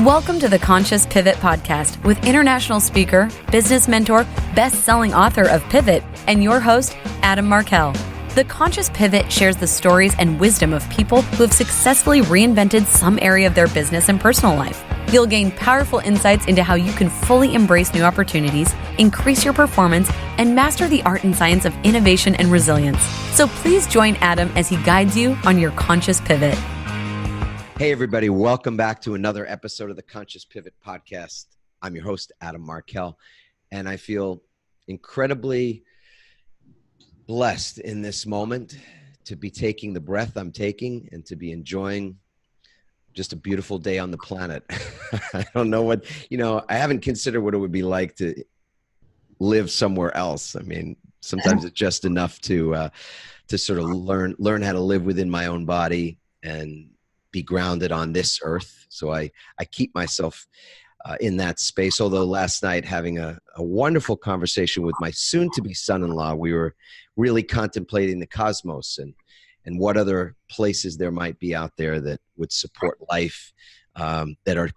Welcome to the Conscious Pivot Podcast with international speaker, business mentor, best-selling author of Pivot, and your host, Adam Markell. The Conscious Pivot shares the stories and wisdom of people who have successfully reinvented some area of their business and personal life. You'll gain powerful insights into how you can fully embrace new opportunities, increase your performance, and master the art and science of innovation and resilience. So please join Adam as he guides you on your Conscious Pivot. Hey, everybody. Welcome back to another episode of the Conscious Pivot Podcast. I'm your host, Adam Markell, and I feel incredibly blessed in this moment to be taking the breath I'm taking and to be enjoying just a beautiful day on the planet. I don't know what, I haven't considered what it would be like to live somewhere else. I mean, sometimes it's just enough to sort of learn how to live within my own body and be grounded on this earth. So I keep myself in that space. Although last night, having a wonderful conversation with my soon-to-be son-in-law, we were really contemplating the cosmos and what other places there might be out there that would support life that are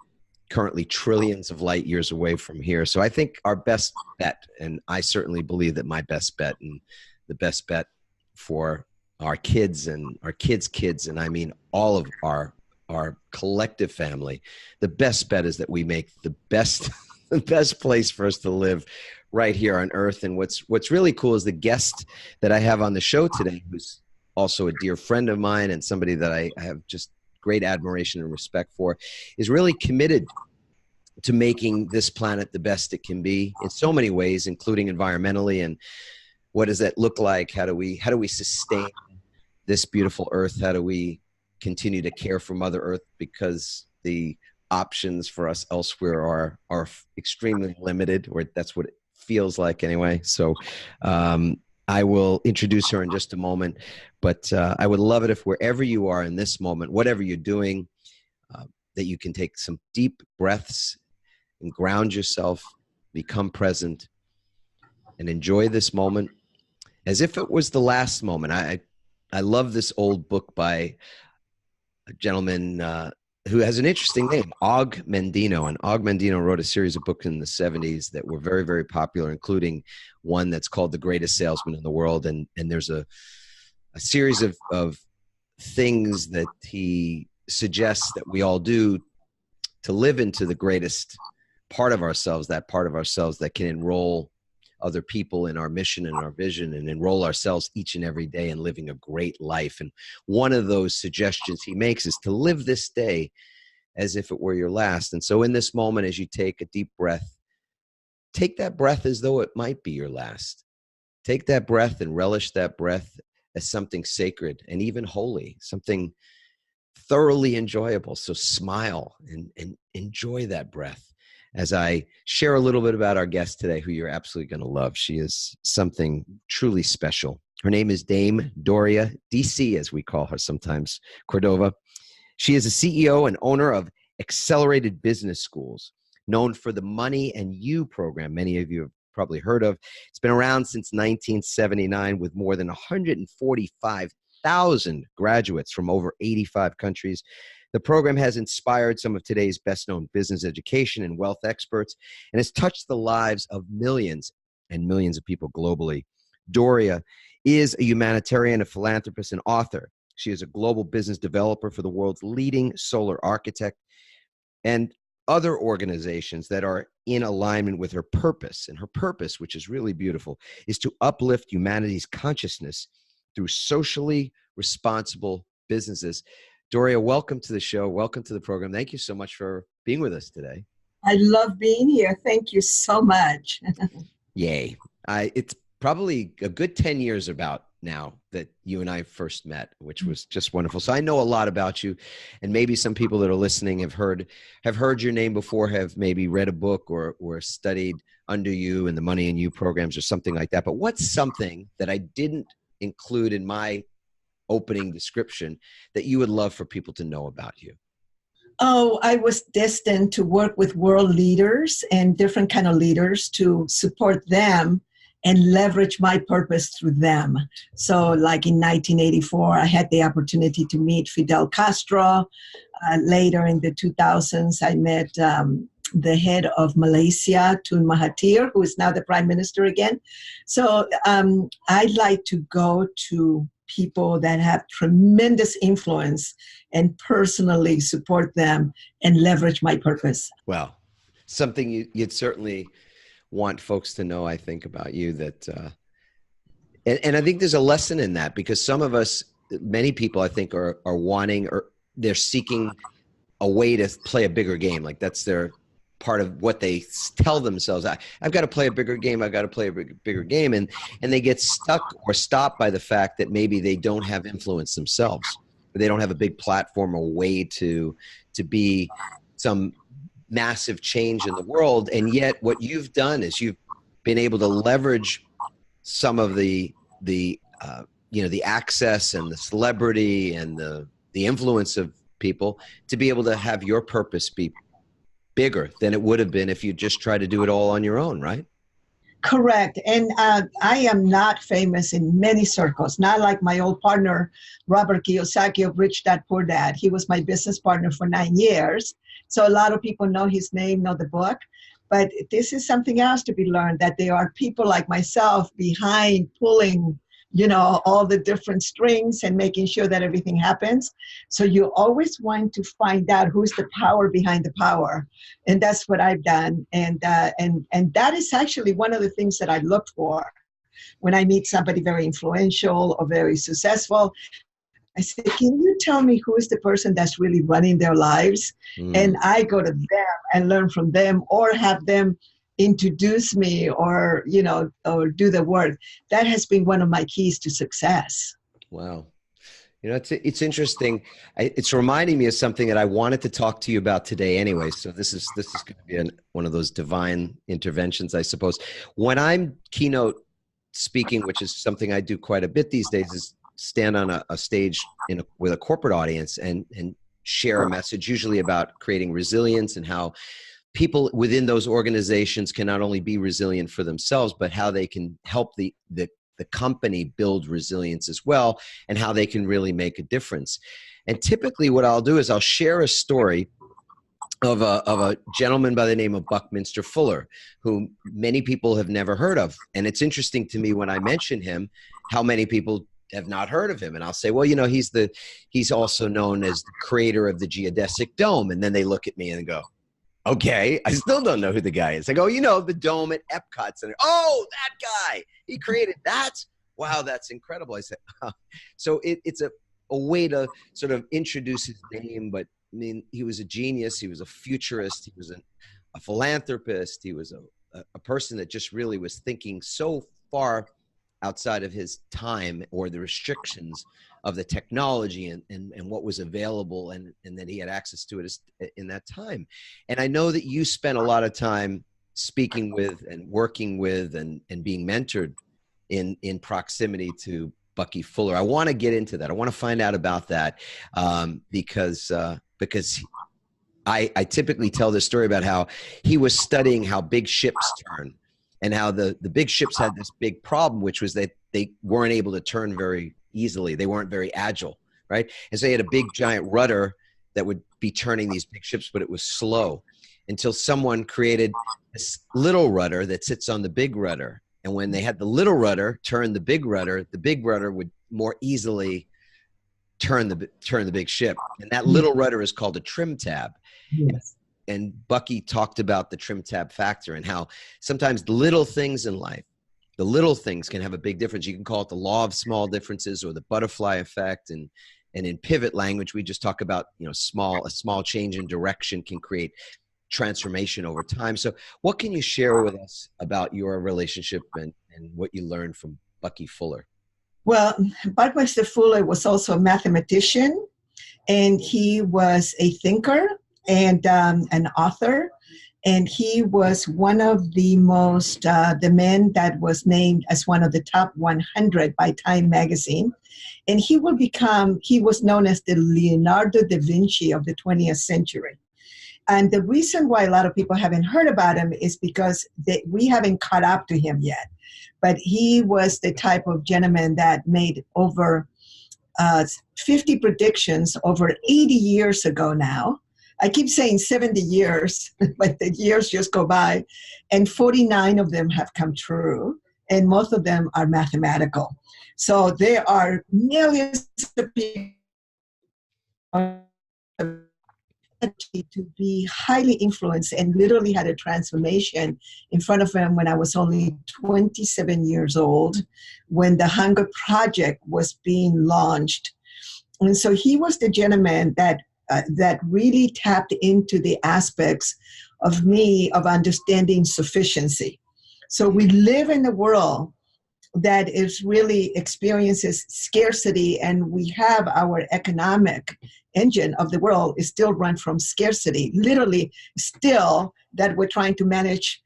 currently trillions of light years away from here. So I think our best bet, and I certainly believe that my best bet and the best bet for our kids and our kids' kids, and I mean all of our collective family, the best bet is that we make the best place for us to live right here on Earth. And what's really cool is the guest that I have on the show today, who's also a dear friend of mine and somebody that I have just great admiration and respect for, is really committed to making this planet the best it can be in so many ways, including environmentally. And what does that look like? How do we sustain this beautiful earth? How do we continue to care for Mother Earth? Because the options for us elsewhere are extremely limited, or that's what it feels like anyway. So I will introduce her in just a moment, but I would love it if wherever you are in this moment, whatever you're doing, that you can take some deep breaths and ground yourself, become present, and enjoy this moment as if it was the last moment. I love this old book by a gentleman who has an interesting name, Og Mandino. And Og Mandino wrote a series of books in the 70s that were very, very popular, including one that's called The Greatest Salesman in the World. And there's a series of things that he suggests that we all do to live into the greatest part of ourselves, that part of ourselves that can enroll other people in our mission and our vision and enroll ourselves each and every day in living a great life. And one of those suggestions he makes is to live this day as if it were your last. And so in this moment, as you take a deep breath, take that breath as though it might be your last. Take that breath and relish that breath as something sacred and even holy, something thoroughly enjoyable. So smile and enjoy that breath. As I share a little bit about our guest today, who you're absolutely going to love. She is something truly special. Her name is Dame Doria, DC, as we call her sometimes, Cordova. She is a CEO and owner of Accelerated Business Schools, known for the Money and You program. Many of you have probably heard of. It's been around since 1979 with more than 145,000 graduates from over 85 countries. The program has inspired some of today's best-known business education and wealth experts and has touched the lives of millions and millions of people globally. Doria is a humanitarian, a philanthropist, and author. She is a global business developer for the world's leading solar architect and other organizations that are in alignment with her purpose. And her purpose, which is really beautiful, is to uplift humanity's consciousness through socially responsible businesses. Doria, welcome to the show. Welcome to the program. Thank you so much for being with us today. I love being here. Thank you so much. Yay. It's probably a good 10 years about now that you and I first met, which was just wonderful. So I know a lot about you, and maybe some people that are listening have heard your name before, have maybe read a book or studied under you in the Money and You programs or something like that. But what's something that I didn't include in my opening description that you would love for people to know about you? Oh, I was destined to work with world leaders and different kind of leaders to support them and leverage my purpose through them. So like in 1984, I had the opportunity to meet Fidel Castro. Later in the 2000s, I met the head of Malaysia, Tun Mahathir, who is now the prime minister again. So I'd like to go to people that have tremendous influence and personally support them and leverage my purpose. Well, something you'd certainly want folks to know, I think, about you, that, and I think there's a lesson in that, because some of us, many people, I think, are wanting, or they're seeking a way to play a bigger game. Like that's their part of what they tell themselves. I've got to play a bigger game. I've got to play a bigger game. And they get stuck or stopped by the fact that maybe they don't have influence themselves. They don't have a big platform or way to be some massive change in the world. And yet what you've done is you've been able to leverage some of the access and the celebrity and the influence of people to be able to have your purpose be bigger than it would have been if you just tried to do it all on your own, right? Correct. And I am not famous in many circles, not like my old partner, Robert Kiyosaki of Rich Dad Poor Dad. He was my business partner for 9 years. So a lot of people know his name, know the book. But this is something else to be learned, that there are people like myself behind pulling, all the different strings and making sure that everything happens. So you always want to find out who's the power behind the power. And that's what I've done. And that is actually one of the things that I look for when I meet somebody very influential or very successful. I say, can you tell me who is the person that's really running their lives? And I go to them and learn from them, or have them introduce me, or do the work. That has been one of my keys to success. Wow. It's interesting. It's reminding me of something that I wanted to talk to you about today anyway. So this is going to be one of those divine interventions, I suppose. When I'm keynote speaking, which is something I do quite a bit these days, is stand on a stage with a corporate audience and share a message, usually about creating resilience and how people within those organizations can not only be resilient for themselves, but how they can help the company build resilience as well, and how they can really make a difference. And typically what I'll do is I'll share a story of a gentleman by the name of Buckminster Fuller, who many people have never heard of. And it's interesting to me when I mention him, how many people have not heard of him. And I'll say, well, he's also known as the creator of the geodesic dome. And then they look at me and go, okay, I still don't know who the guy is. I go, the dome at Epcot Center. Oh, that guy, he created that. Wow, that's incredible. I said, so it's a way to sort of introduce his name. But I mean, he was a genius. He was a futurist. He was a philanthropist. He was a person that just really was thinking so far outside of his time or the restrictions of the technology and what was available, and that he had access to it in that time. And I know that you spent a lot of time speaking with and working with and being mentored in proximity to Bucky Fuller. I want to get into that. I want to find out about that because I typically tell this story about how he was studying how big ships turn, and how the big ships had this big problem, which was that they weren't able to turn very easily. They weren't very agile, right? And so they had a big giant rudder that would be turning these big ships, but it was slow, until someone created this little rudder that sits on the big rudder. And when they had the little rudder turn the big rudder would more easily turn the big ship. And that little rudder is called a trim tab. Yes. And Bucky talked about the trim tab factor and how sometimes little things in life, the little things can have a big difference. You can call it the law of small differences or the butterfly effect. And in pivot language, we just talk about, a small change in direction can create transformation over time. So what can you share with us about your relationship and what you learned from Bucky Fuller? Well, Buckminster Fuller was also a mathematician, and he was a thinker and an author. And he was one of the the men that was named as one of the top 100 by Time magazine. And he was known as the Leonardo da Vinci of the 20th century. And the reason why a lot of people haven't heard about him is because we haven't caught up to him yet. But he was the type of gentleman that made over 50 predictions over 80 years ago now. I keep saying 70 years, but the years just go by. And 49 of them have come true. And most of them are mathematical. So there are millions of people to be highly influenced, and literally had a transformation in front of him when I was only 27 years old, when the Hunger Project was being launched. And so he was the gentleman that really tapped into the aspects of me of understanding sufficiency. So we live in a world that is really experiences scarcity, and we have our economic engine of the world is still run from scarcity, literally still that we're trying to manage,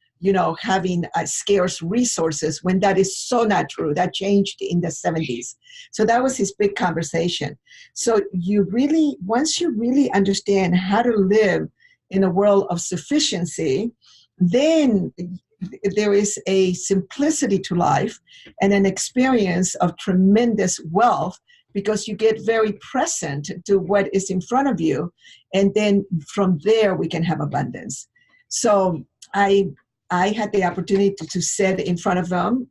having scarce resources, when that is so not true. That changed in the 70s. So that was his big conversation. So once you really understand how to live in a world of sufficiency, then there is a simplicity to life and an experience of tremendous wealth, because you get very present to what is in front of you. And then from there, we can have abundance. So I had the opportunity to sit in front of him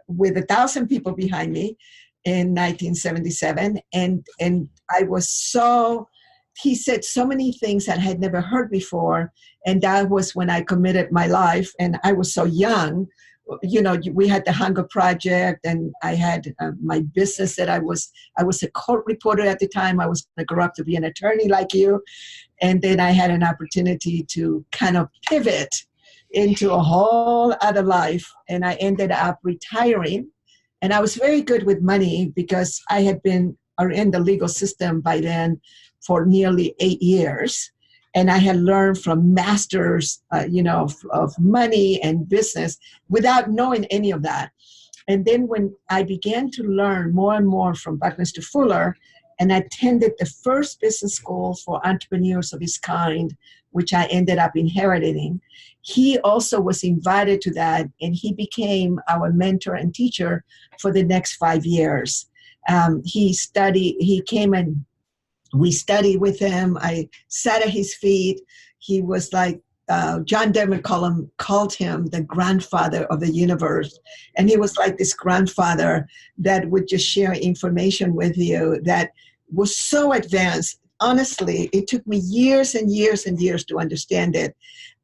with 1,000 people behind me in 1977. And I was he said so many things that I had never heard before. And that was when I committed my life. And I was so young. We had the Hunger Project, and I had my business that I was a court reporter at the time. I was going to grow up to be an attorney like you. And then I had an opportunity to kind of pivot into a whole other life. And I ended up retiring. And I was very good with money because I had been in the legal system by then for nearly 8 years. And I had learned from masters, of money and business without knowing any of that. And then when I began to learn more and more from Buckminster Fuller, and I attended the first business school for entrepreneurs of his kind, which I ended up inheriting, he also was invited to that, and he became our mentor and teacher for the next 5 years. He came and we studied with him. I sat at his feet. He was like, John Denver called him the grandfather of the universe. And he was like this grandfather that would just share information with you that was so advanced. Honestly, it took me years and years and years to understand it.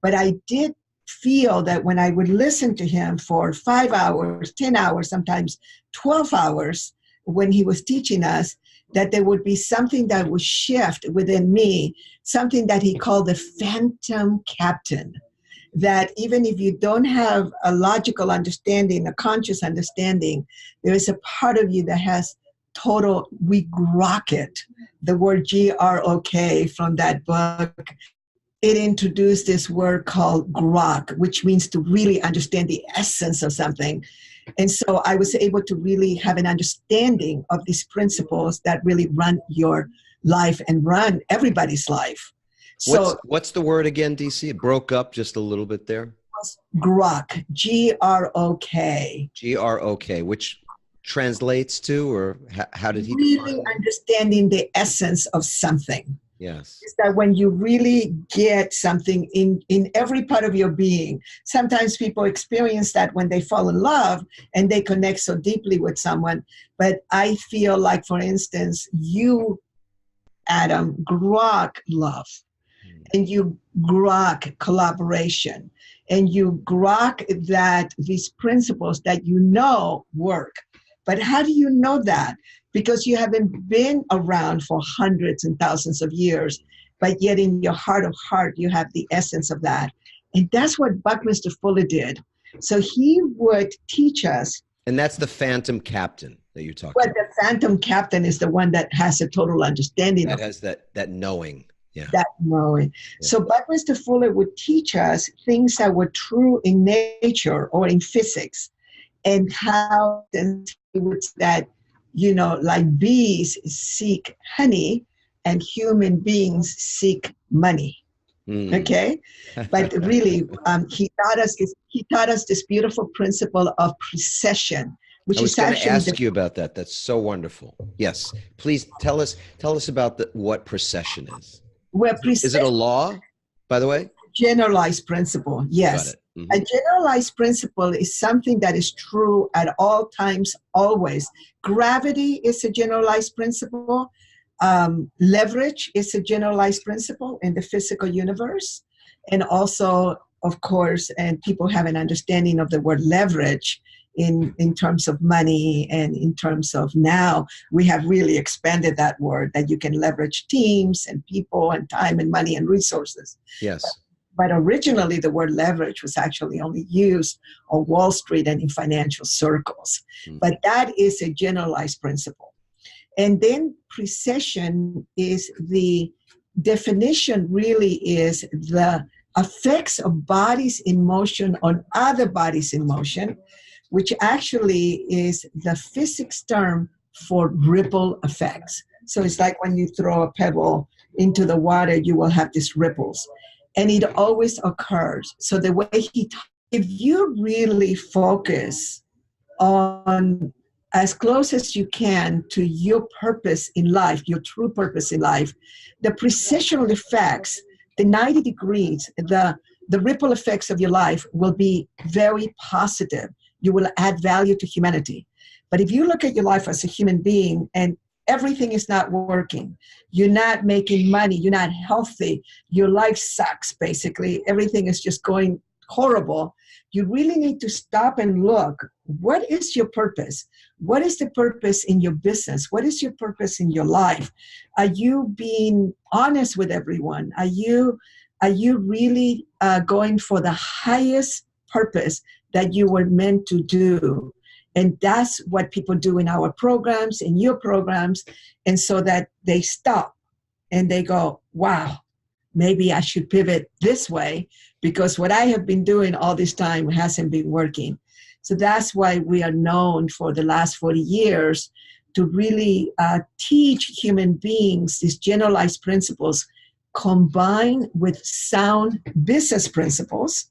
But I did feel that when I would listen to him for 5 hours, 10 hours, sometimes 12 hours when he was teaching us, that there would be something that would shift within me, something that he called the phantom captain, that even if you don't have a logical understanding, a conscious understanding, there is a part of you that has total, we grok it, the word G-R-O-K from that book. It introduced this word called grok, which means to really understand the essence of something. And so I was able to really have an understanding of these principles that really run your life and run everybody's life. So what's the word again, DC? It broke up just a little bit there. Grok, G-R-O-K. G-R-O-K, which translates to, or how did he really define it? Understanding the essence of something. Yes. Is that when you really get something in every part of your being. Sometimes people experience that when they fall in love and they connect so deeply with someone. But I feel like, for instance, you, Adam, grok love, and you grok collaboration, and you grok that these principles that you know work. But how do you know that? Because you haven't been around for hundreds and thousands of years, but yet in your heart of heart, you have the essence of that. And that's what Buckminster Fuller did. So he would teach us. And that's the phantom captain that you're talking about. But the phantom captain is the one that has a total understanding that of has that knowing. Yeah. That knowing. Yeah. So Buckminster Fuller would teach us things that were true in nature or in physics, and how that, like bees seek honey and human beings seek money. Okay, but really, he taught us this beautiful principle of precession, which I was is going to actually ask you about that. That's so wonderful. Yes, please tell us about what precession is. where Is it a law, by the way? generalized principle. Yes. Got it. A generalized principle is something that is true at all times, always. Gravity is a generalized principle. Leverage is a generalized principle in the physical universe. And also, of course, and people have an understanding of the word leverage in terms of money, and in terms of now, we have really expanded that word, that you can leverage teams and people and time and money and resources. Yes. But originally, the word leverage was actually only used on Wall Street and in financial circles. But that is a generalized principle. And then precession is the definition, really is the effects of bodies in motion on other bodies in motion, which actually is the physics term for ripple effects. So it's like when you throw a pebble into the water, you will have these ripples. And it always occurs. So the way if you really focus on as close as you can to your purpose in life, your true purpose in life, the precessional effects, the 90 degrees, the ripple effects of your life will be very positive. You will add value to humanity. But if you look at your life as a human being and everything is not working, you're not making money, you're not healthy, your life sucks, basically, everything is just going horrible, you really need to stop and look, what is your purpose? What is the purpose in your business? What is your purpose in your life? Are you being honest with everyone? Are you really going for the highest purpose that you were meant to do? And that's what people do in our programs, in your programs. And so that they stop and they go, wow, maybe I should pivot this way, because what I have been doing all this time hasn't been working. So that's why we are known for the last 40 years to really teach human beings these generalized principles combined with sound business principles.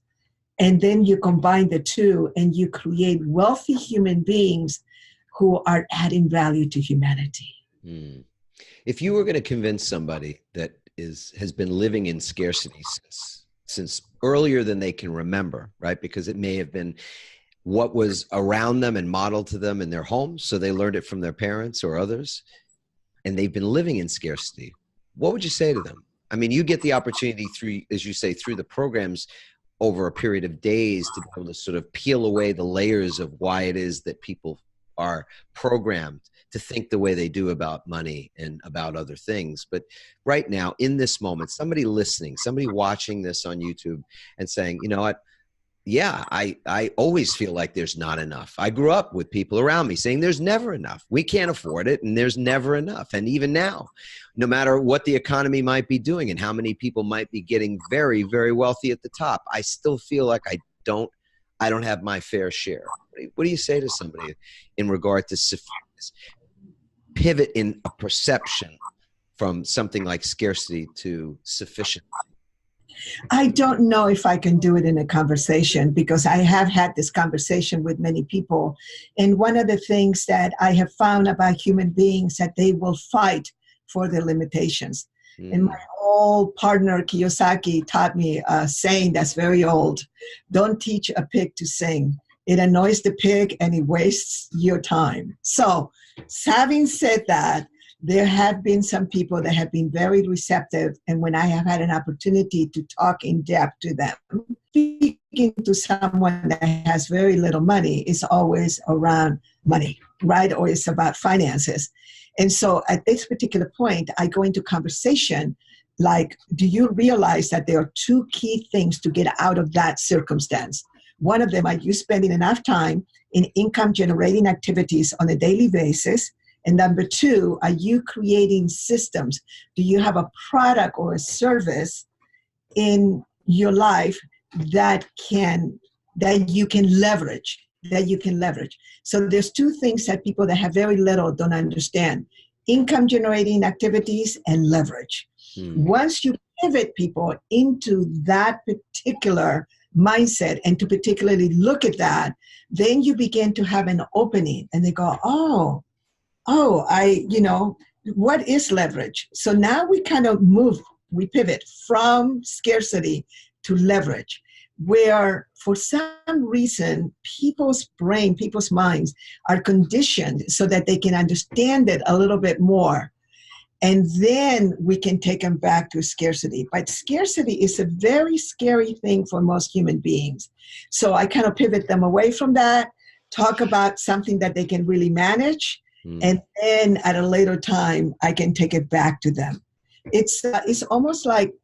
And then you combine the two and you create wealthy human beings who are adding value to humanity. If you were going to convince somebody that has been living in scarcity since earlier than they can remember, right? Because it may have been what was around them and modeled to them in their homes, so they learned it from their parents or others, and they've been living in scarcity, what would you say to them? I mean, you get the opportunity through, as you say, through the programs over a period of days to be able to sort of peel away the layers of why it is that people are programmed to think the way they do about money and about other things. But right now, in this moment, somebody listening, somebody watching this on YouTube and saying, you know what? Yeah, I always feel like there's not enough. I grew up with people around me saying there's never enough. We can't afford it, and there's never enough. And even now, no matter what the economy might be doing and how many people might be getting very, very wealthy at the top, I still feel like I don't have my fair share. What do you say to somebody in regard to pivot in a perception from something like scarcity to sufficiency? I don't know if I can do it in a conversation, because I have had this conversation with many people. And one of the things that I have found about human beings that they will fight for their limitations. And my old partner, Kiyosaki, taught me a saying that's very old. Don't teach a pig to sing. It annoys the pig and it wastes your time. So having said that, there have been some people that have been very receptive, and when I have had an opportunity to talk in depth to them, speaking to someone that has very little money is always around money, right? Or it's about finances. And so at this particular point, I go into conversation like, do you realize that there are two key things to get out of that circumstance? One of them, are you spending enough time in income generating activities on a daily basis? And number two, are you creating systems? Do you have a product or a service in your life that you can leverage? So there's two things that people that have very little don't understand: income generating activities and leverage. Once you pivot people into that particular mindset and to particularly look at that, then you begin to have an opening and they go, what is leverage? So now we kind of we pivot from scarcity to leverage, where for some reason, people's minds are conditioned so that they can understand it a little bit more. And then we can take them back to scarcity. But scarcity is a very scary thing for most human beings. So I kind of pivot them away from that, talk about something that they can really manage, and then at a later time, I can take it back to them. It's almost like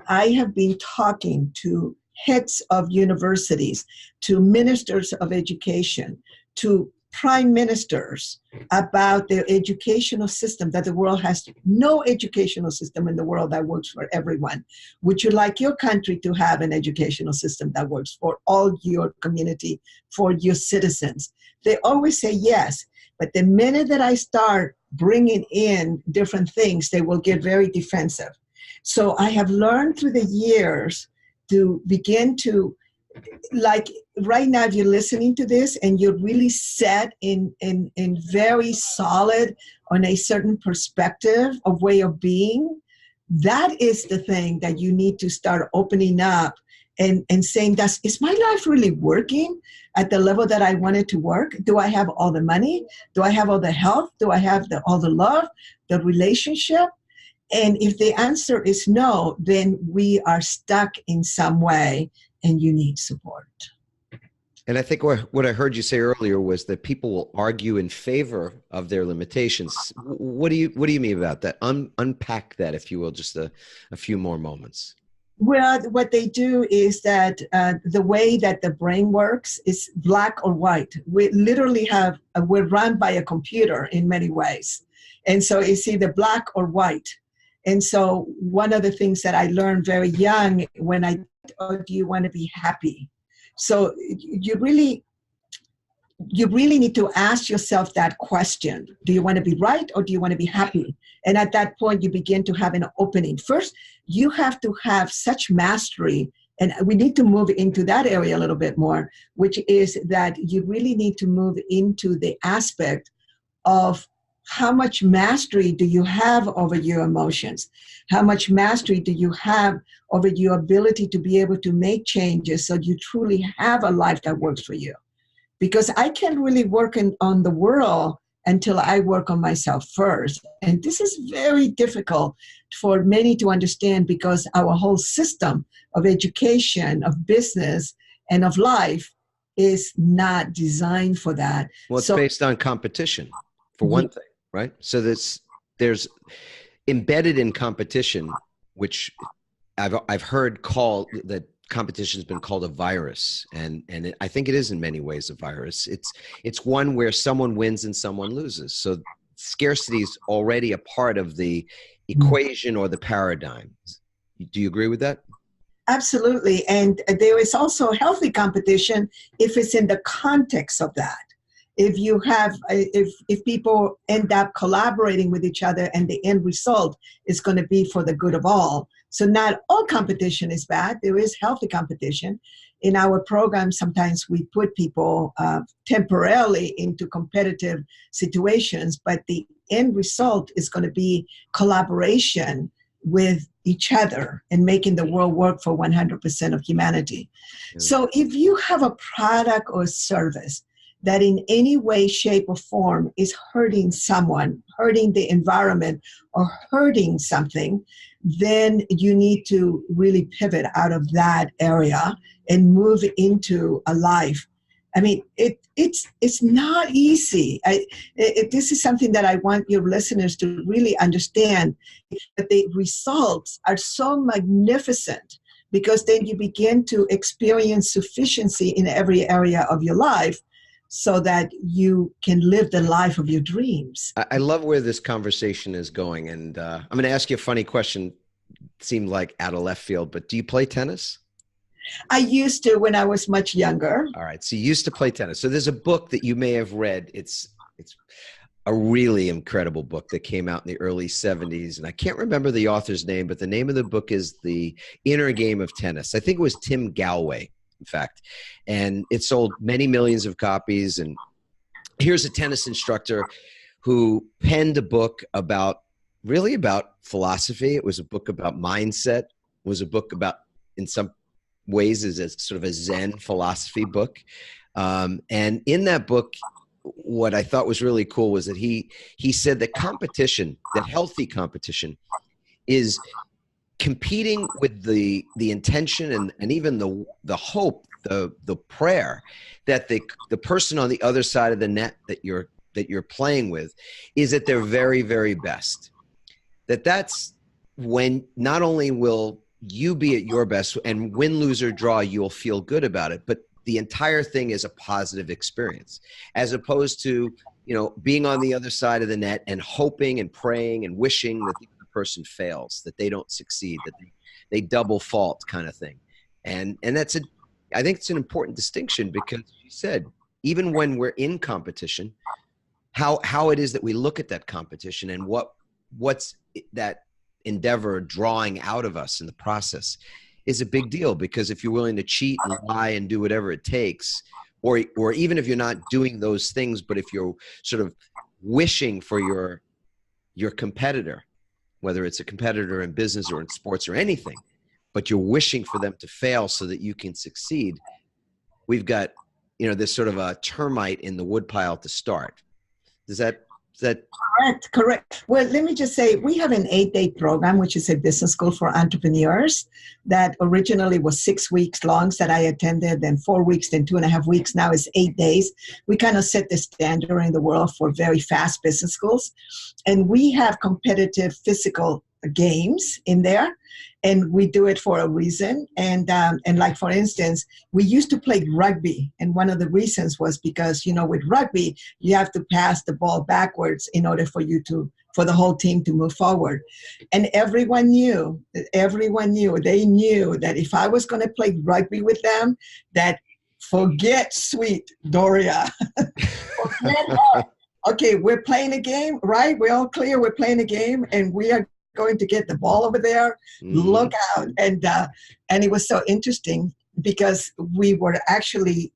I have been talking to heads of universities, to ministers of education, to prime ministers about their educational system, that the world has no educational system in the world that works for everyone. Would you like your country to have an educational system that works for all your community, for your citizens? They always say yes, but the minute that I start bringing in different things, they will get very defensive. So I have learned through the years to begin to, like right now, if you're listening to this and you're really set in very solid on a certain perspective of way of being, that is the thing that you need to start opening up and saying, is my life really working at the level that I want it to work? Do I have all the money? Do I have all the health? Do I have all the love, the relationship? And if the answer is no, then we are stuck in some way and you need support. And I think what I heard you say earlier was that people will argue in favor of their limitations. What do you mean about that? Unpack that, if you will, just a few more moments. Well, what they do is that the way that the brain works is black or white. We literally we're run by a computer in many ways. And so it's either black or white. And so one of the things that I learned very young do you want to be happy? So you really need to ask yourself that question. Do you want to be right or do you want to be happy? And at that point, you begin to have an opening. First, you have to have such mastery, and we need to move into that area a little bit more, which is that you really need to move into the aspect of how much mastery do you have over your emotions? How much mastery do you have over your ability to be able to make changes so you truly have a life that works for you? Because I can't really work on the world until I work on myself first. And this is very difficult for many to understand because our whole system of education, of business, and of life is not designed for that. Well, it's based on competition, for one thing, right? So there's embedded in competition, which I've heard called that competition has been called a virus, and I think it is in many ways a virus. It's one where someone wins and someone loses. So scarcity is already a part of the equation or the paradigm. Do you agree with that? Absolutely, and there is also healthy competition if it's in the context of that. If you have, if people end up collaborating with each other and the end result is going to be for the good of all. So not all competition is bad. There is healthy competition. In our program, sometimes we put people temporarily into competitive situations, but the end result is going to be collaboration with each other and making the world work for 100% of humanity. Yeah. So if you have a product or service that in any way, shape, or form is hurting someone, hurting the environment, or hurting something, then you need to really pivot out of that area and move into a life. I mean, it's not easy. This is something that I want your listeners to really understand, that the results are so magnificent because then you begin to experience sufficiency in every area of your life, so that you can live the life of your dreams. I love where this conversation is going. And I'm going to ask you a funny question. It seemed like out of left field, but do you play tennis? I used to when I was much younger. All right. So you used to play tennis. So there's a book that you may have read. It's a really incredible book that came out in the early 70s. And I can't remember the author's name, but the name of the book is The Inner Game of Tennis. I think it was Tim Galway, in fact. And it sold many millions of copies. And here's a tennis instructor who penned a book about philosophy. It was a book about mindset. It was a book about, in some ways, is a sort of a Zen philosophy book. And in that book, what I thought was really cool was that he said that competition, that healthy competition, is competing with the intention and even the hope, the prayer that the person on the other side of the net that you're playing with is at their very, very best. That's when not only will you be at your best, and win, lose, or draw, you'll feel good about it, but the entire thing is a positive experience, as opposed to, being on the other side of the net and hoping and praying and wishing that the other person fails, that they don't succeed, that they double fault kind of thing. And I think it's an important distinction, because you said, even when we're in competition, how it is that we look at that competition and what's that endeavor drawing out of us in the process is a big deal. Because if you're willing to cheat and lie and do whatever it takes, or even if you're not doing those things, but if you're sort of wishing for your competitor, whether it's a competitor in business or in sports or anything, but you're wishing for them to fail so that you can succeed, we've got, this sort of a termite in the woodpile to start. Is that Correct. Well, let me just say, we have an 8-day program, which is a business school for entrepreneurs, that originally was 6 weeks long that I attended, then 4 weeks, then 2.5 weeks. Now it's 8 days. We kind of set the standard in the world for very fast business schools. And we have competitive physical games in there, and we do it for a reason. And like, for instance, we used to play rugby, and one of the reasons was because, with rugby, you have to pass the ball backwards in order for the whole team to move forward. And everyone knew, they knew that if I was going to play rugby with them, that forget sweet Doria. Forget her. Okay, we're playing a game, right? We're all clear. We're playing a game, and we are going to get the ball over there. Look out. And it was so interesting, because we were actually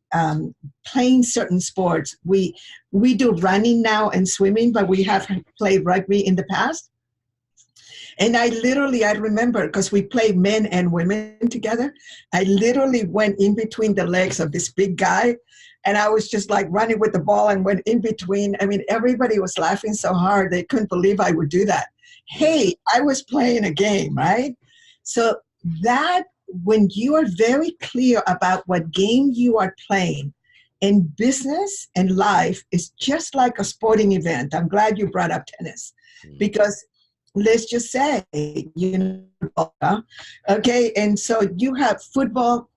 playing certain sports. We do running now and swimming, but we have played rugby in the past. And I remember, because we play men and women together, I literally went in between the legs of this big guy, and I was just like running with the ball and went in between. I mean, everybody was laughing so hard, they couldn't believe I would do that. Hey, I was playing a game, right? So that, when you are very clear about what game you are playing, in business and life, is just like a sporting event. I'm glad you brought up tennis, because let's just say, okay, and so you have football.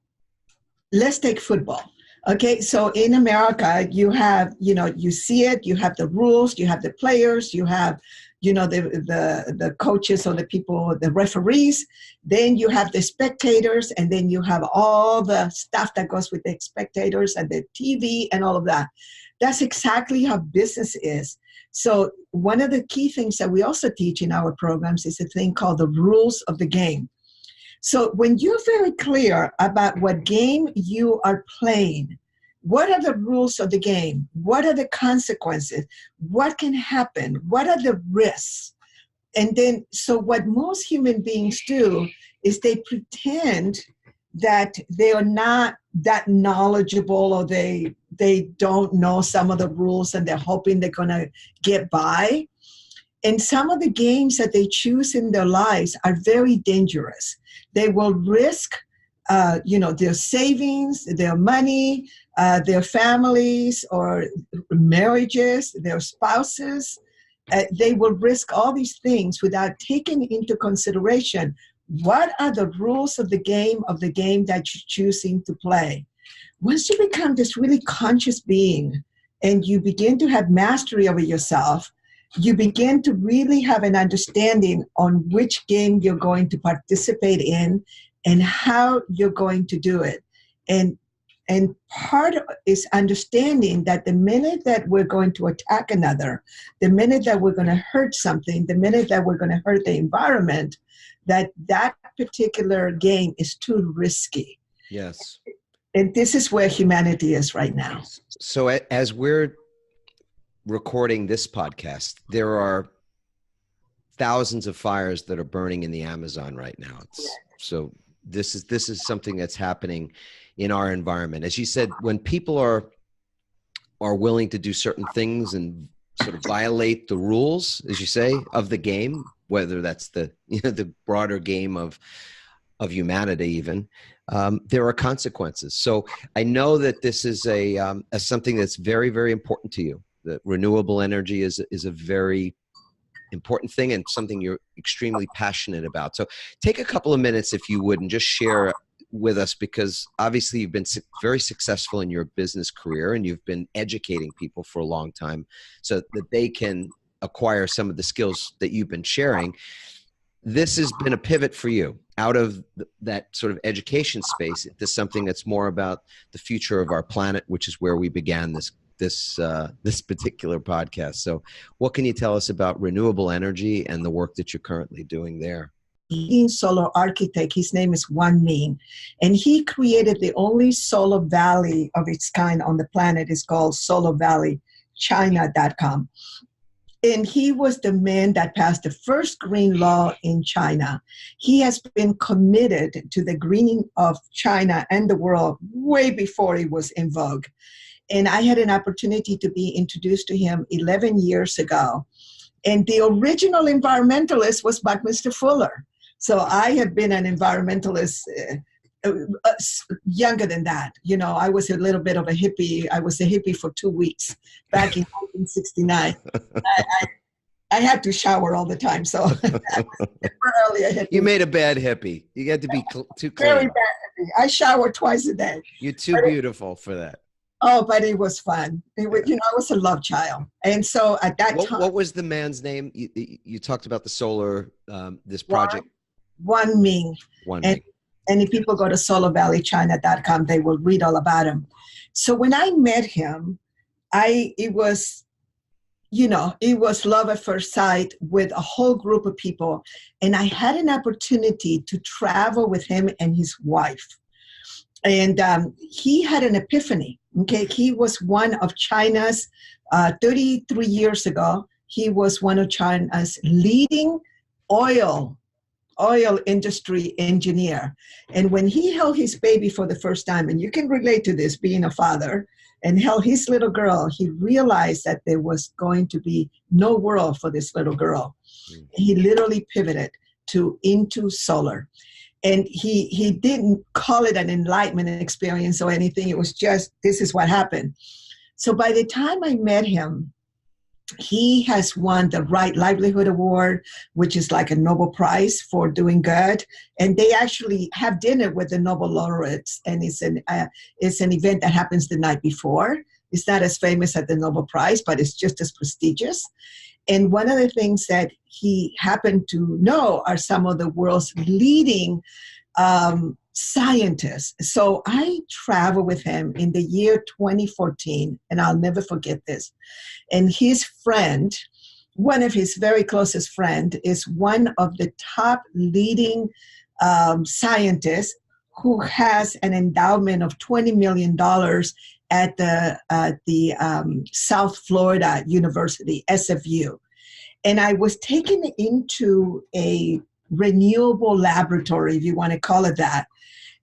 Let's take football. Okay, so in America, you have, you see it, you have the rules, you have the players, you have, the coaches or the people, the referees, then you have the spectators, and then you have all the stuff that goes with the spectators and the TV and all of that. That's exactly how business is. So one of the key things that we also teach in our programs is a thing called the rules of the game. So when you're very clear about what game you are playing, what are the rules of the game? What are the consequences? What can happen? What are the risks? And then, so what most human beings do is they pretend that they are not that knowledgeable, or they don't know some of the rules, and they're hoping they're going to get by. And some of the games that they choose in their lives are very dangerous. They will risk, their savings, their money, their families or marriages, their spouses. They will risk all these things without taking into consideration what are the rules of the game that you're choosing to play. Once you become this really conscious being and you begin to have mastery over yourself, you begin to really have an understanding on which game you're going to participate in and how you're going to do it. And And part is understanding that the minute that we're going to attack another, the minute that we're going to hurt something, the minute that we're going to hurt the environment, that particular game is too risky. Yes. And this is where humanity is right now. So as we're recording this podcast, there are thousands of fires that are burning in the Amazon right now. So this is something that's happening in our environment. As you said, when people are willing to do certain things and sort of violate the rules, as you say, of the game, whether that's the broader game of humanity, even, there are consequences. So I know that this is something that's very, very important to you. That renewable energy is a very important thing and something you're extremely passionate about. So take a couple of minutes, if you would, and just share with us, because obviously you've been very successful in your business career and you've been educating people for a long time so that they can acquire some of the skills that you've been sharing. This has been a pivot for you out of that sort of education space into something that's more about the future of our planet, which is where we began this particular podcast. So what can you tell us about renewable energy and the work that you're currently doing there? Leading solar architect, his name is Wang Ming, and he created the only solar valley of its kind on the planet. It's called solarvalleychina.com. And he was the man that passed the first green law in China. He has been committed to the greening of China and the world way before it was in vogue. And I had an opportunity to be introduced to him 11 years ago. And the original environmentalist was Buckminster Fuller. So I had been an environmentalist younger than that. You know, I was a little bit of a hippie. I was a hippie for 2 weeks back in 1969. I had to shower all the time. So I was early a hippie. You made a bad hippie. You had to be too clean. Very bad hippie. I shower twice a day. You're too beautiful for that. Oh, but it was fun. It was, I was a love child. And so at that time. What was the man's name? You talked about the solar, this project. Wang Ming. Ming. And if people go to solarvalleychina.com, they will read all about him. So when I met him, it was love at first sight with a whole group of people. And I had an opportunity to travel with him and his wife. And he had an epiphany. Okay, he was one of China's, 33 years ago, he was one of China's leading oil industry engineer. And when he held his baby for the first time, and you can relate to this being a father, and held his little girl, he realized that there was going to be no world for this little girl. Mm-hmm. He literally pivoted into solar. And he didn't call it an enlightenment experience or anything. It was just, this is what happened. So by the time I met him, he has won the Right Livelihood Award, which is like a Nobel Prize for doing good. And they actually have dinner with the Nobel laureates. And it's an event that happens the night before. It's not as famous as the Nobel Prize, but it's just as prestigious. And one of the things that he happened to know are some of the world's leading scientists. So I traveled with him in the year 2014, and I'll never forget this. And his friend, one of his very closest friend, is one of the top leading scientists who has an endowment of $20 million at the South Florida University, SFU. And I was taken into a renewable laboratory, if you want to call it that.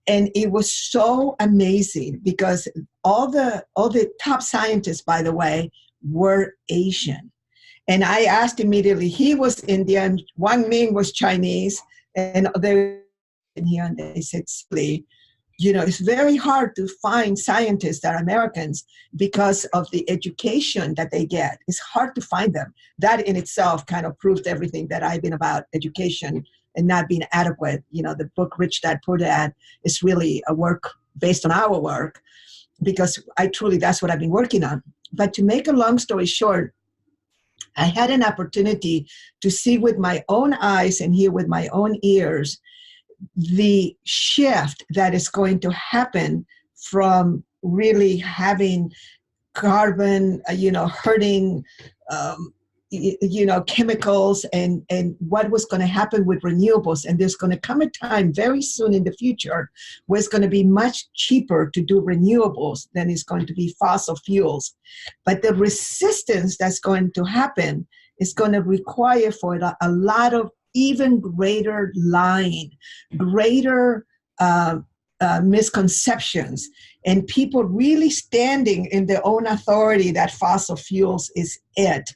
And it was so amazing because all the top scientists, by the way, were Asian. And I asked immediately, he was Indian, Wang Ming was Chinese, and they were here, and they said, it's very hard to find scientists that are Americans because of the education that they get. It's hard to find them. That in itself kind of proved everything that I've been about education and not being adequate. The book Rich Dad Poor Dad is really a work based on our work because that's what I've been working on. But to make a long story short, I had an opportunity to see with my own eyes and hear with my own ears the shift that is going to happen from really having carbon, hurting, chemicals and what was going to happen with renewables. And there's going to come a time very soon in the future where it's going to be much cheaper to do renewables than it's going to be fossil fuels. But the resistance that's going to happen is going to require for it a lot of even greater lying, greater misconceptions, and people really standing in their own authority that fossil fuels is it.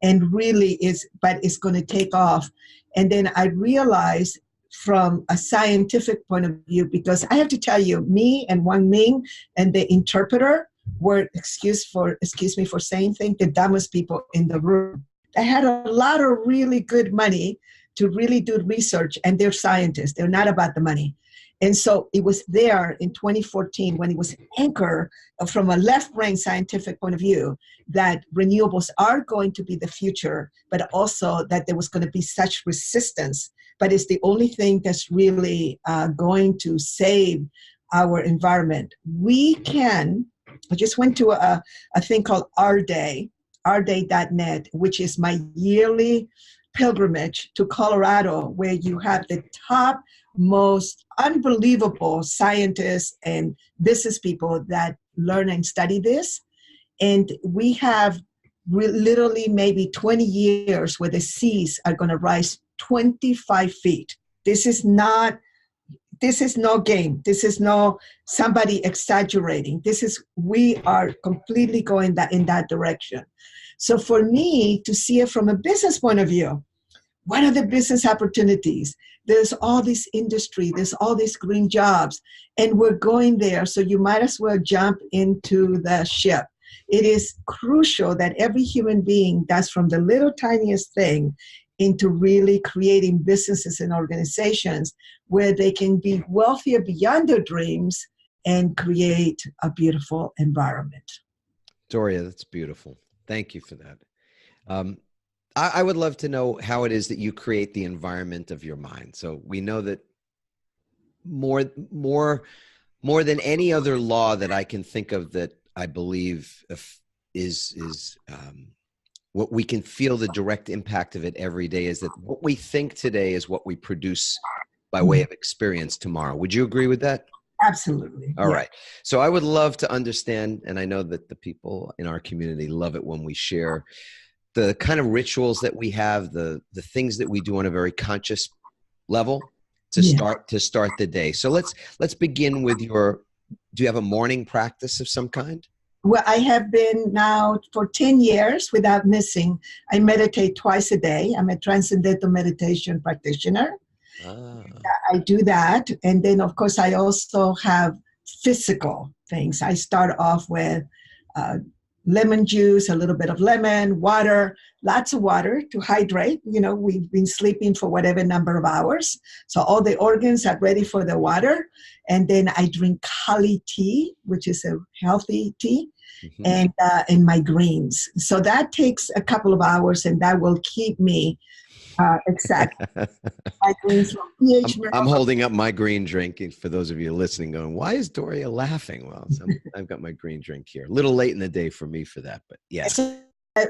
And really is, but it's going to take off. And then I realized from a scientific point of view, because I have to tell you, me and Wang Ming and the interpreter were, excuse me for saying things, the dumbest people in the room. They had a lot of really good money to really do research, and they're scientists. They're not about the money. And so it was there in 2014 when it was anchored from a left-brain scientific point of view that renewables are going to be the future, but also that there was going to be such resistance. But it's the only thing that's really going to save our environment. We can, I just went to a thing called ourday.net, which is my yearly pilgrimage to Colorado, where you have the top most unbelievable scientists and business people that learn and study this. And we have literally maybe 20 years where the seas are going to rise 25 feet. This is no game. This is no somebody exaggerating. We are completely going in that direction. So for me to see it from a business point of view, what are the business opportunities? There's all this industry, there's all these green jobs, and we're going there. So you might as well jump into the ship. It is crucial that every human being does from the little tiniest thing into really creating businesses and organizations where they can be wealthier beyond their dreams and create a beautiful environment. Doria, that's beautiful. Thank you for that. I would love to know how it is that you create the environment of your mind. So we know that more than any other law that I can think of that I believe is what we can feel the direct impact of it every day is that what we think today is what we produce by way of experience tomorrow. Would you agree with that? Absolutely. All right. So I would love to understand, and I know that the people in our community love it when we share the kind of rituals that we have, the things that we do on a very conscious level to start the day. So let's begin with do you have a morning practice of some kind? Well, I have been now for 10 years without missing. I meditate twice a day. I'm a transcendental meditation practitioner. I do that. And then, of course, I also have physical things. I start off with lemon juice, a little bit of lemon, water, lots of water to hydrate. We've been sleeping for whatever number of hours. So all the organs are ready for the water. And then I drink kali tea, which is a healthy tea, and my greens. So that takes a couple of hours, and that will keep me exactly. My greens from pH. I'm holding up my green drink for those of you listening going, why is Doria laughing? Well, I've got my green drink here. A little late in the day for me for that, but yeah.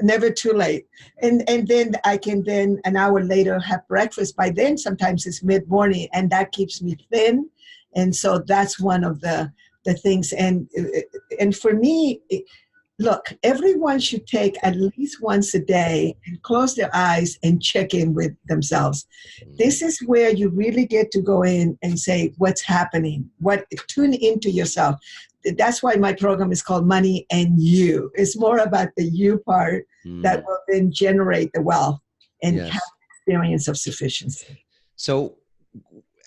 Never too late. And then I can then an hour later have breakfast. By then, sometimes it's mid-morning, and that keeps me thin. And so that's one of the things. And for me, look, everyone should take at least once a day and close their eyes and check in with themselves. This is where you really get to go in and say, what's happening? Tune into yourself. That's why my program is called Money and You. It's more about the you part that will then generate the wealth and have an experience of sufficiency. So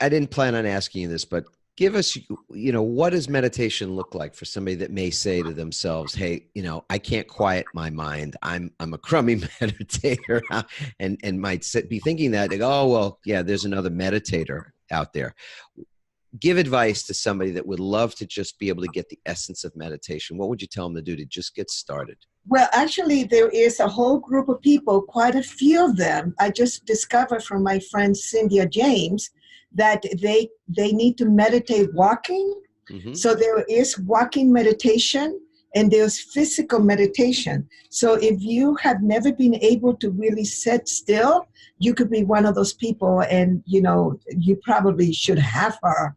I didn't plan on asking you this, but give us, what does meditation look like for somebody that may say to themselves, hey, I can't quiet my mind. I'm a crummy meditator and might be thinking that, oh, well, yeah, there's another meditator out there. Give advice to somebody that would love to just be able to get the essence of meditation. What would you tell them to do to just get started? Well, actually, there is a whole group of people, quite a few of them. I just discovered from my friend Cynthia James that they need to meditate walking Mm-hmm. So there is walking meditation and there's physical meditation. So if you have never been able to really sit still, you could be one of those people, and you probably should have her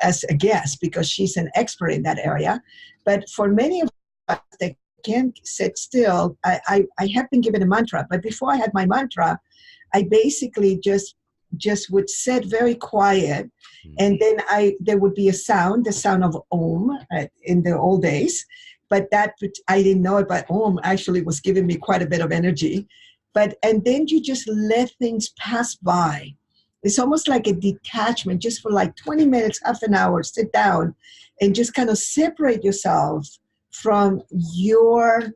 as a guest because she's an expert in that area. But for many of us that can't sit still, I have been given a mantra. But before I had my mantra, I basically just would sit very quiet, and then there would be a sound, the sound of Om in the old days. But that I didn't know it, but Om actually was giving me quite a bit of energy. And then you just let things pass by. It's almost like a detachment, just for like 20 minutes, half an hour, sit down and just kind of separate yourself from your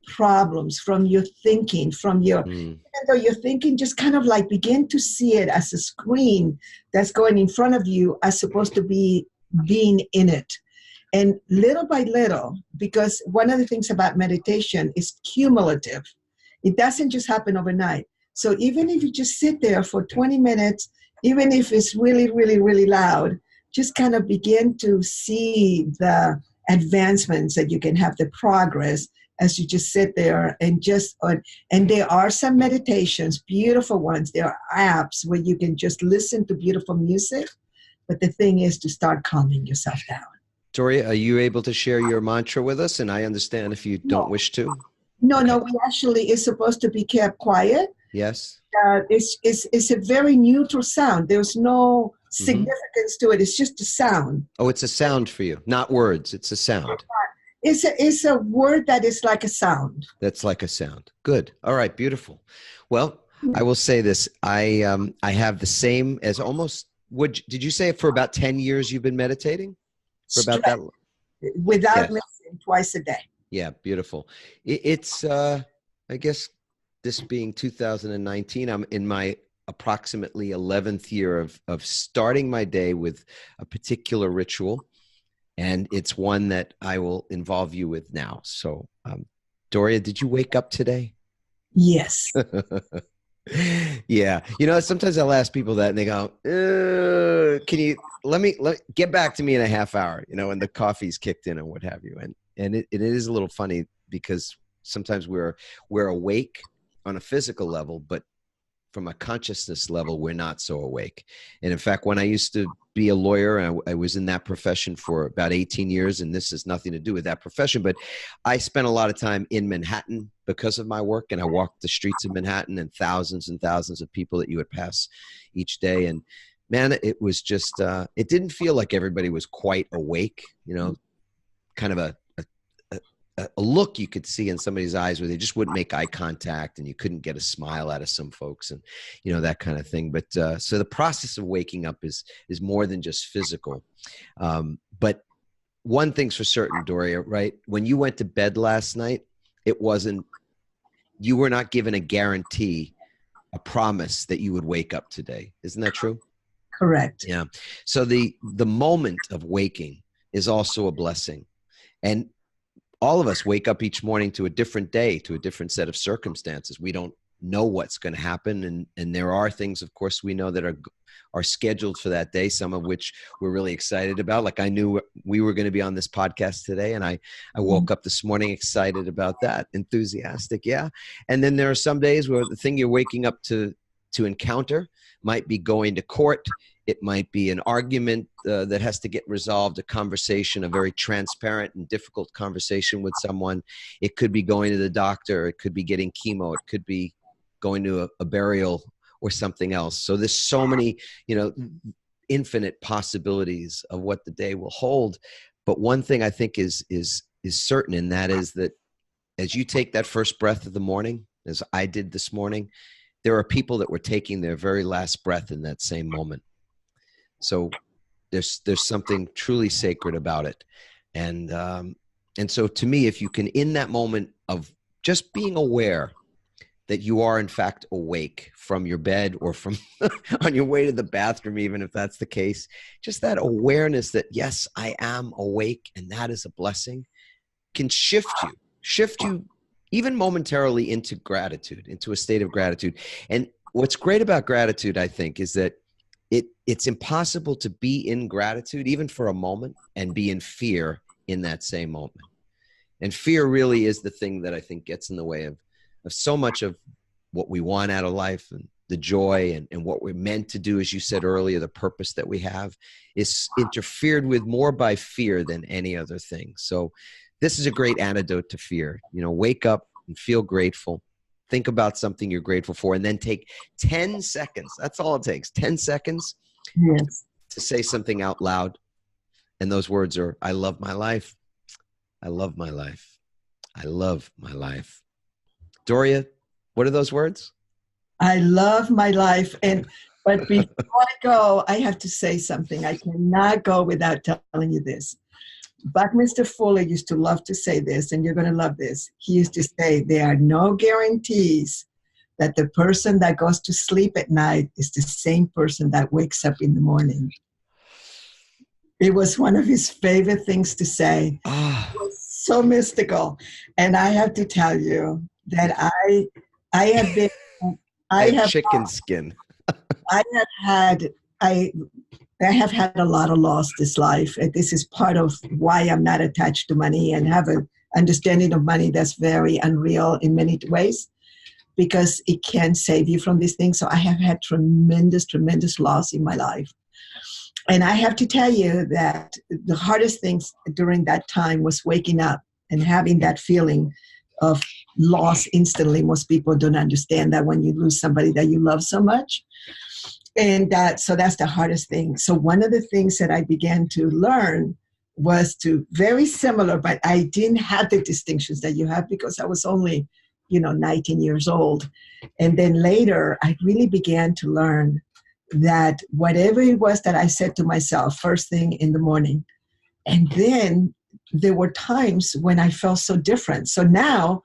problems, from your thinking, from your, even though you're thinking, just kind of like begin to see it as a screen that's going in front of you as opposed to be being in it. And little by little, because one of the things about meditation is cumulative. It doesn't just happen overnight. So even if you just sit there for 20 minutes, even if it's really, really, really loud, just kind of begin to see the advancements that you can have, the progress as you just sit there and and there are some meditations, beautiful ones. There are apps where you can just listen to beautiful music. But the thing is to start calming yourself down. Doria, are you able to share your mantra with us? And I understand if you don't wish to. No, we actually is supposed to be kept quiet. Yes. It's a very neutral sound. There's no significance to it. It's just a sound. Oh, it's a sound for you, not words. It's a sound. It's a word that is like a sound. That's like a sound. Good. All right. Beautiful. Well, I will say this. I have the same as almost. Did you say for about 10 years you've been meditating? For about that. Without missing, twice a day. Yeah. Beautiful. It's I guess this being 2019, I'm in my approximately 11th year of starting my day with a particular ritual. And it's one that I will involve you with now. So, Doria, did you wake up today? Yes. Yeah. Sometimes I'll ask people that and they go, can you let me get back to me in a half hour, when the coffee's kicked in and what have you. And it is a little funny because sometimes we're awake on a physical level, but from a consciousness level, we're not so awake. And in fact, when I used to be a lawyer, and I was in that profession for about 18 years, and this has nothing to do with that profession, but I spent a lot of time in Manhattan because of my work, and I walked the streets of Manhattan and thousands of people that you would pass each day. And man, it was just, it didn't feel like everybody was quite awake, kind of a look you could see in somebody's eyes where they just wouldn't make eye contact and you couldn't get a smile out of some folks and, that kind of thing. But so the process of waking up is more than just physical. But one thing's for certain, Doria, right? When you went to bed last night, you were not given a guarantee, a promise that you would wake up today. Isn't that true? Correct. Yeah. So the moment of waking is also a blessing. And all of us wake up each morning to a different day, to a different set of circumstances. We don't know what's going to happen. And there are things, of course, we know that are scheduled for that day, some of which we're really excited about. Like I knew we were going to be on this podcast today, and I woke up this morning excited about that, enthusiastic. Yeah. And then there are some days where the thing you're waking up to encounter might be going to court. It might be an argument that has to get resolved, a conversation, a very transparent and difficult conversation with someone. It could be going to the doctor. It could be getting chemo. It could be going to a burial or something else. So there's so many, infinite possibilities of what the day will hold. But one thing I think is certain, and that is that as you take that first breath of the morning, as I did this morning, there are people that were taking their very last breath in that same moment. So there's something truly sacred about it. And so to me, if you can, in that moment of just being aware that you are in fact awake from your bed or from on your way to the bathroom, even if that's the case, just that awareness that, yes, I am awake and that is a blessing, can shift you even momentarily into gratitude, into a state of gratitude. And what's great about gratitude, I think, is that it's impossible to be in gratitude, even for a moment, and be in fear in that same moment. And fear really is the thing that I think gets in the way of so much of what we want out of life, and the joy and what we're meant to do. As you said earlier, the purpose that we have is interfered with more by fear than any other thing. So this is a great antidote to fear. Wake up and feel grateful. Think about something you're grateful for, and then take 10 seconds. That's all it takes. 10 seconds to say something out loud. And those words are, I love my life. I love my life. I love my life. Doria, what are those words? I love my life. But before I go, I have to say something. I cannot go without telling you this. Buckminster Fuller used to love to say this, and you're going to love this. He used to say, there are no guarantees that the person that goes to sleep at night is the same person that wakes up in the morning. It was one of his favorite things to say. It was so mystical. And I have to tell you that I have been... I have chicken skin. I have had a lot of loss this life. And this is part of why I'm not attached to money and have an understanding of money that's very unreal in many ways, because it can save you from these things. So I have had tremendous, tremendous loss in my life. And I have to tell you that the hardest things during that time was waking up and having that feeling of loss instantly. Most people don't understand that when you lose somebody that you love so much. And so that's the hardest thing. So one of the things that I began to learn was to, very similar, but I didn't have the distinctions that you have because I was only, 19 years old. And then later, I really began to learn that whatever it was that I said to myself first thing in the morning, and then there were times when I felt so different. So now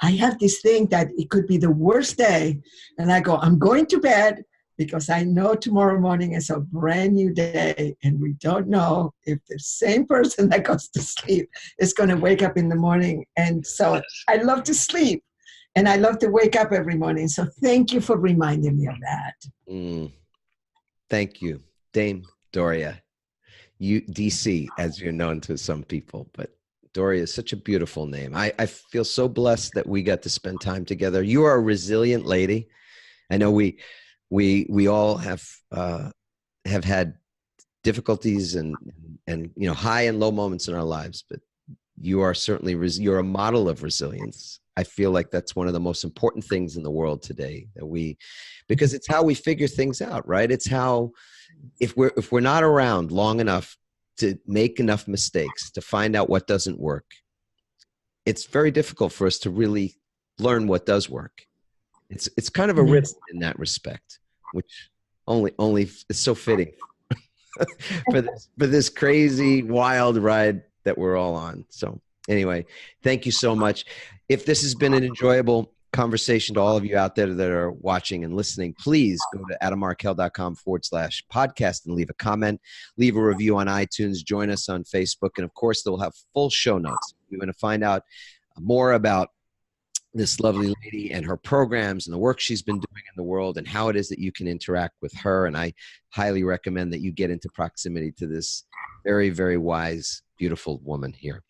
I have this thing that it could be the worst day. And I go, I'm going to bed because I know tomorrow morning is a brand new day. And we don't know if the same person that goes to sleep is going to wake up in the morning. And so I love to sleep and I love to wake up every morning. So thank you for reminding me of that. Thank you, Dame Doria. DC, as you're known to some people, but Doria is such a beautiful name. I feel so blessed that we got to spend time together. You are a resilient lady. I know we all have had difficulties and high and low moments in our lives, but you are certainly you're a model of resilience. I feel like that's one of the most important things in the world today, because it's how we figure things out, right? It's how, if we're not around long enough to make enough mistakes to find out what doesn't work, it's very difficult for us to really learn what does work. It's kind of a risk in that respect, which only is so fitting for this crazy wild ride that we're all on. So anyway, thank you so much. If this has been an enjoyable conversation to all of you out there that are watching and listening, please go to adammarkel.com/podcast and leave a comment, leave a review on iTunes, join us on Facebook, and of course, they'll have full show notes. If you want to find out more about this lovely lady and her programs and the work she's been doing in the world and how it is that you can interact with her, and I highly recommend that you get into proximity to this very, very wise, beautiful woman here.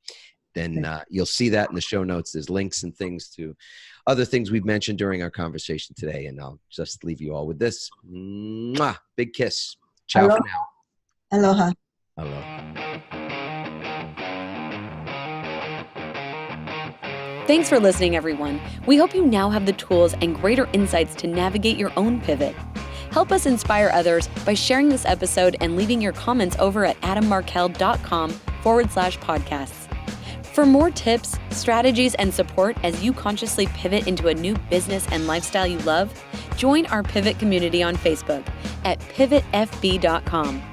Then you'll see that in the show notes. There's links and things to other things we've mentioned during our conversation today. And I'll just leave you all with this. Mwah! Big kiss. Ciao for now. Aloha. Aloha. Thanks for listening, everyone. We hope you now have the tools and greater insights to navigate your own pivot. Help us inspire others by sharing this episode and leaving your comments over at adammarkel.com/podcasts. For more tips, strategies, and support as you consciously pivot into a new business and lifestyle you love, join our Pivot community on Facebook at pivotfb.com.